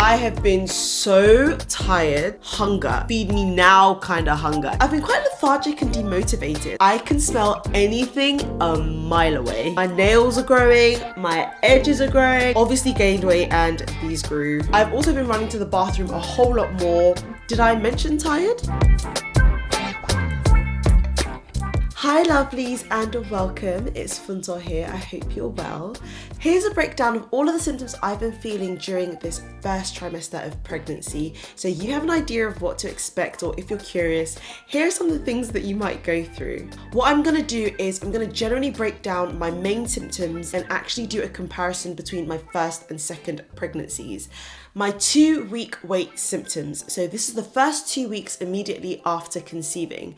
I have been so tired. Hunger. Feed me now kind of hunger. I've been quite lethargic and demotivated. I can smell anything a mile away. My nails are growing, my edges are growing, obviously gained weight and these grew. I've also been running to the bathroom a whole lot more. Did I mention tired? Hi lovelies and welcome, it's Funto here, I hope you're well. Here's a breakdown of all of the symptoms I've been feeling during this first trimester of pregnancy, so you have an idea of what to expect, or if you're curious, here are some of the things that you might go through. What I'm going to do is I'm going to generally break down my main symptoms and actually do a comparison between my first and second pregnancies. My 2-week wait symptoms. So this is the first 2 weeks immediately after conceiving.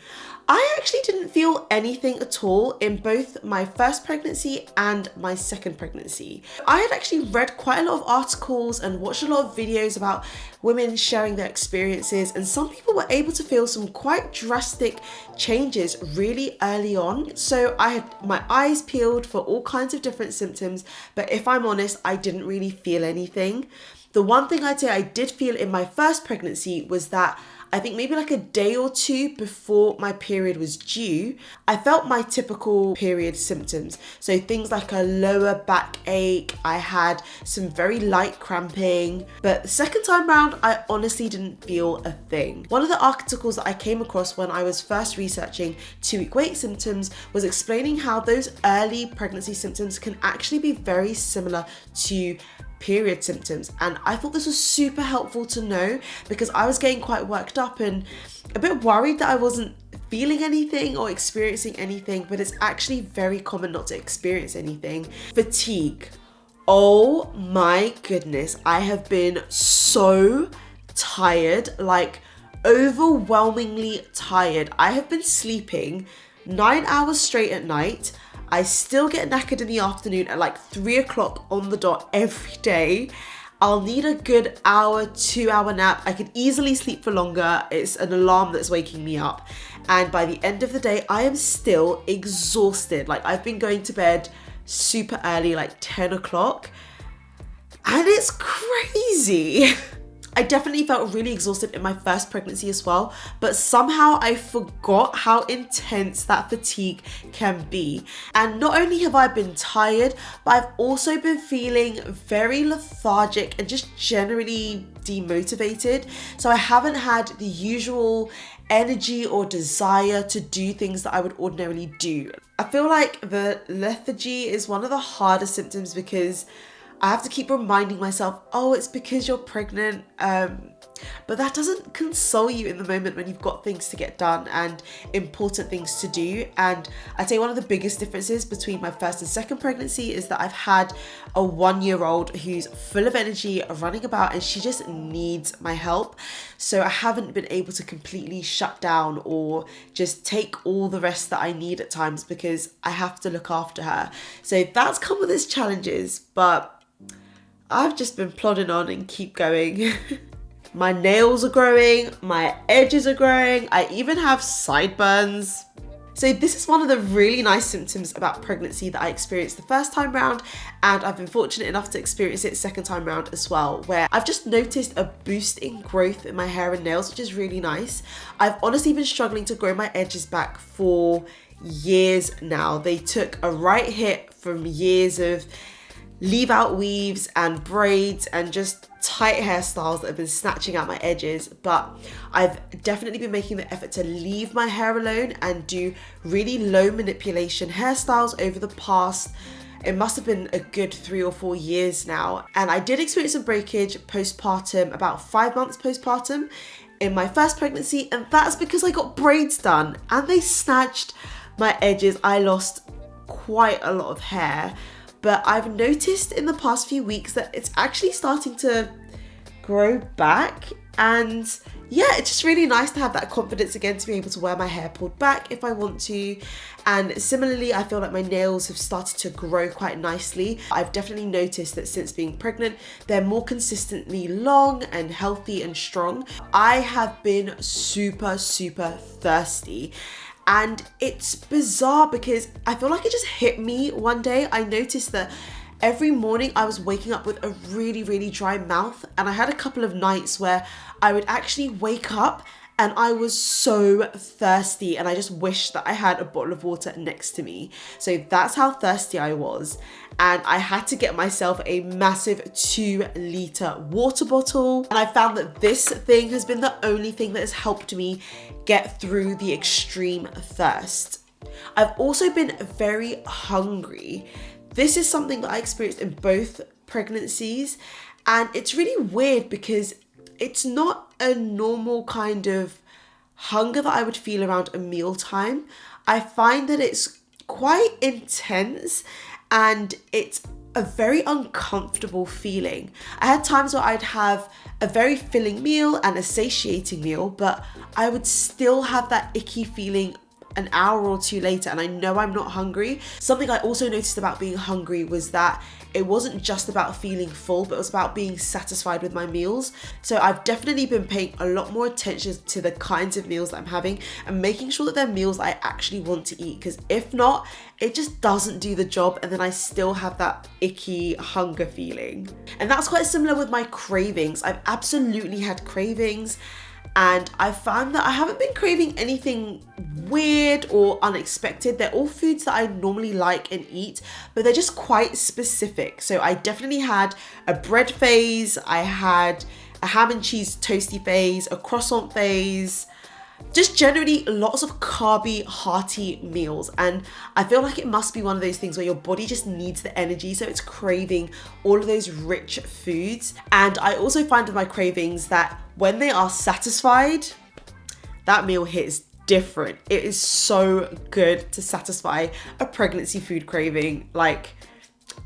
I actually didn't feel anything at all in both my first pregnancy and my second pregnancy. I had actually read quite a lot of articles and watched a lot of videos about women sharing their experiences, and some people were able to feel some quite drastic changes really early on. So I had my eyes peeled for all kinds of different symptoms, but if I'm honest, I didn't really feel anything. The one thing I'd say I did feel in my first pregnancy was that I think maybe like a day or two before my period was due, I felt my typical period symptoms. So things like a lower back ache, I had some very light cramping, but the second time round, I honestly didn't feel a thing. One of the articles that I came across when I was first researching 2-week wait symptoms was explaining how those early pregnancy symptoms can actually be very similar to period symptoms, and I thought this was super helpful to know because I was getting quite worked up and a bit worried that I wasn't feeling anything or experiencing anything, but it's actually very common not to experience anything. Fatigue. Oh my goodness, I have been so tired, like overwhelmingly tired. I have been sleeping 9 hours straight at night. I still get knackered in the afternoon at like 3 o'clock on the dot every day. I'll need a good hour, 2-hour nap. I could easily sleep for longer. It's an alarm that's waking me up. And by the end of the day, I am still exhausted. Like I've been going to bed super early, like 10 o'clock. And it's crazy. I definitely felt really exhausted in my first pregnancy as well, but somehow I forgot how intense that fatigue can be. And not only have I been tired, but I've also been feeling very lethargic and just generally demotivated. So I haven't had the usual energy or desire to do things that I would ordinarily do. I feel like the lethargy is one of the hardest symptoms because I have to keep reminding myself, oh, it's because you're pregnant. But that doesn't console you in the moment when you've got things to get done and important things to do. And I'd say one of the biggest differences between my first and second pregnancy is that I've had a 1-year-old who's full of energy, running about, and she just needs my help. So I haven't been able to completely shut down or just take all the rest that I need at times because I have to look after her. So that's come with its challenges, but I've just been plodding on and keep going. My nails are growing, my edges are growing, I even have sideburns. So this is one of the really nice symptoms about pregnancy that I experienced the first time round, and I've been fortunate enough to experience it second time round as well, where I've just noticed a boost in growth in my hair and nails, which is really nice. I've honestly been struggling to grow my edges back for years now. They took a right hit from years of leave out weaves and braids and just tight hairstyles that have been snatching out my edges, but I've definitely been making the effort to leave my hair alone and do really low manipulation hairstyles over the past, it must have been a good 3 or 4 years now. And I did experience some breakage postpartum, about 5 months postpartum in my first pregnancy, and that's because I got braids done and they snatched my edges. I lost quite a lot of hair. But I've noticed in the past few weeks that it's actually starting to grow back, and yeah, it's just really nice to have that confidence again to be able to wear my hair pulled back if I want to. And similarly, I feel like my nails have started to grow quite nicely. I've definitely noticed that since being pregnant, they're more consistently long and healthy and strong. I have been super thirsty. And it's bizarre because I feel like it just hit me one day. I noticed that Every morning I was waking up with a really, really dry mouth, and I had a couple of nights where I would actually wake up and I was so thirsty and I just wished that I had a bottle of water next to me. So that's how thirsty I was. And I had to get myself a massive 2-liter water bottle. And I found that this thing has been the only thing that has helped me get through the extreme thirst. I've also been very hungry. This is something that I experienced in both pregnancies, and it's really weird because it's not a normal kind of hunger that I would feel around a mealtime. I find that it's quite intense and it's a very uncomfortable feeling. I had times where I'd have a very filling meal and a satiating meal, but I would still have that icky feeling an hour or two later, and I know I'm not hungry. Something I also noticed about being hungry was that it wasn't just about feeling full, but it was about being satisfied with my meals. So I've definitely been paying a lot more attention to the kinds of meals that I'm having and making sure that they're meals I actually want to eat, because if not, it just doesn't do the job, and then I still have that icky hunger feeling. And that's quite similar with my cravings. I've absolutely had cravings, and I found that I haven't been craving anything weird or unexpected. They're all foods that I normally like and eat, but they're just quite specific. So I definitely had a bread phase, I had a ham and cheese toasty phase, a croissant phase, just generally lots of carby, hearty meals. And I feel like it must be one of those things where your body just needs the energy, so it's craving all of those rich foods. And I also find with my cravings that when they are satisfied, that meal hits different. It is so good to satisfy a pregnancy food craving. Like,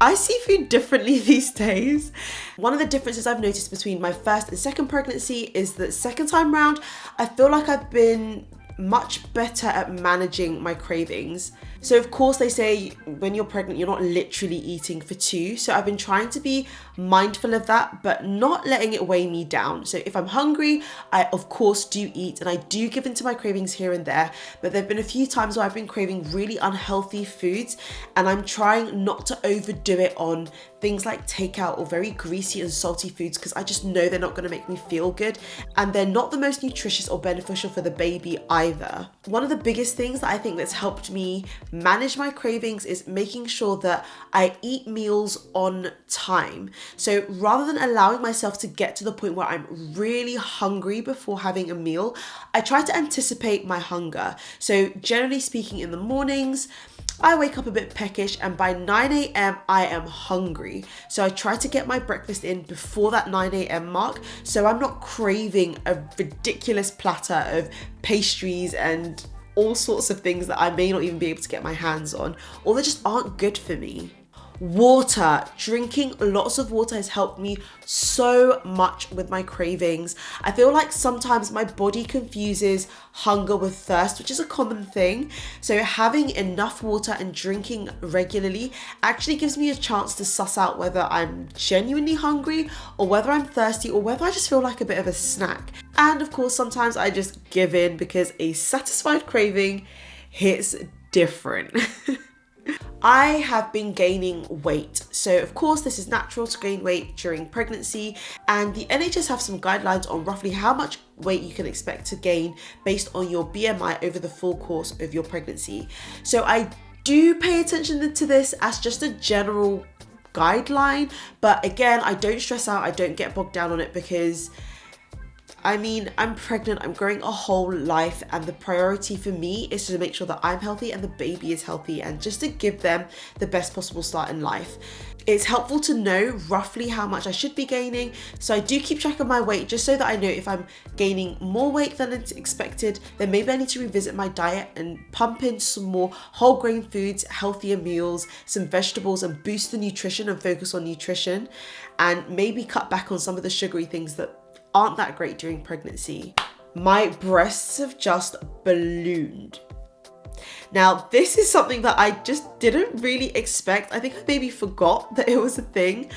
I see food differently these days. One of the differences I've noticed between my first and second pregnancy is that second time round, I feel like I've been much better at managing my cravings. So of course they say when you're pregnant, you're not literally eating for two. So I've been trying to be mindful of that, but not letting it weigh me down. So if I'm hungry, I of course do eat, and I do give into my cravings here and there. But there've been a few times where I've been craving really unhealthy foods, and I'm trying not to overdo it on things like takeout or very greasy and salty foods, because I just know they're not going to make me feel good, and they're not the most nutritious or beneficial for the baby either. One of the biggest things that I think that's helped me manage my cravings is making sure that I eat meals on time. So rather than allowing myself to get to the point where I'm really hungry before having a meal, I try to anticipate my hunger. So generally speaking, in the mornings, I wake up a bit peckish, and by 9 a.m. I am hungry. So I try to get my breakfast in before that 9 a.m. mark, so I'm not craving a ridiculous platter of pastries and all sorts of things that I may not even be able to get my hands on, or they just aren't good for me. Water. Drinking lots of water has helped me so much with my cravings. I feel like sometimes my body confuses hunger with thirst, which is a common thing. So having enough water and drinking regularly actually gives me a chance to suss out whether I'm genuinely hungry or whether I'm thirsty or whether I just feel like a bit of a snack. And of course, sometimes I just give in because a satisfied craving hits different. I have been gaining weight. So of course this is natural to gain weight during pregnancy, and the NHS have some guidelines on roughly how much weight you can expect to gain based on your BMI over the full course of your pregnancy. So I do pay attention to this as just a general guideline, but again, I don't stress out, I don't get bogged down on it, because I mean, I'm pregnant, I'm growing a whole life, and the priority for me is to make sure that I'm healthy and the baby is healthy, and just to give them the best possible start in life. It's helpful to know roughly how much I should be gaining, so I do keep track of my weight just so that I know if I'm gaining more weight than expected, then maybe I need to revisit my diet and pump in some more whole grain foods, healthier meals, some vegetables, and boost the nutrition and focus on nutrition, and maybe cut back on some of the sugary things that aren't that great during pregnancy. My breasts have just ballooned. Now, this is something that I just didn't really expect. I think I maybe forgot that it was a thing,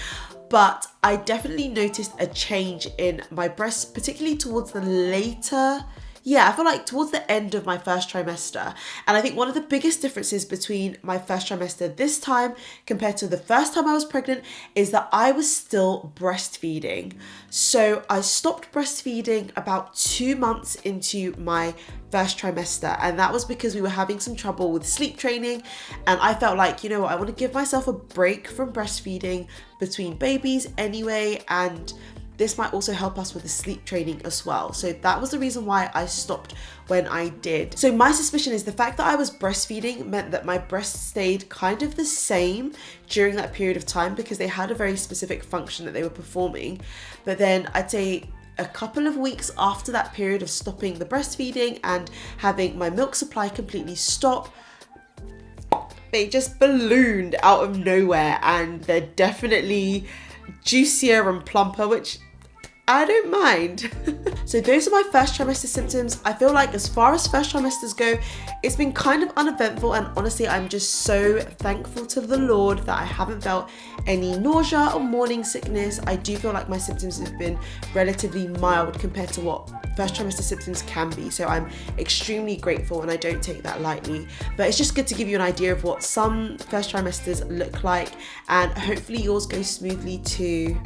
but I definitely noticed a change in my breasts, particularly towards the later yeah, I feel like towards the end of my first trimester. And I think one of the biggest differences between my first trimester this time compared to the first time I was pregnant is that I was still breastfeeding. So I stopped breastfeeding about 2 months into my first trimester, and that was because we were having some trouble with sleep training, and I felt like, you know what, I want to give myself a break from breastfeeding between babies anyway, and this might also help us with the sleep training as well. So that was the reason why I stopped when I did. So my suspicion is the fact that I was breastfeeding meant that my breasts stayed kind of the same during that period of time because they had a very specific function that they were performing. But then I'd say a couple of weeks after that period of stopping the breastfeeding and having my milk supply completely stop, they just ballooned out of nowhere, and they're definitely juicier and plumper, which I don't mind. So those are my first trimester symptoms. I feel like as far as first trimesters go, it's been kind of uneventful, and honestly, I'm just so thankful to the Lord that I haven't felt any nausea or morning sickness. I do feel like my symptoms have been relatively mild compared to what first trimester symptoms can be. So I'm extremely grateful, and I don't take that lightly. But it's just good to give you an idea of what some first trimesters look like, and hopefully yours goes smoothly too.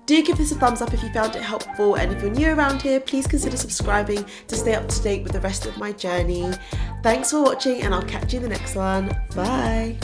Do give this a thumbs up if you found it helpful, and if you're new around here, please consider subscribing to stay up to date with the rest of my journey. Thanks for watching, and I'll catch you in the next one. Bye.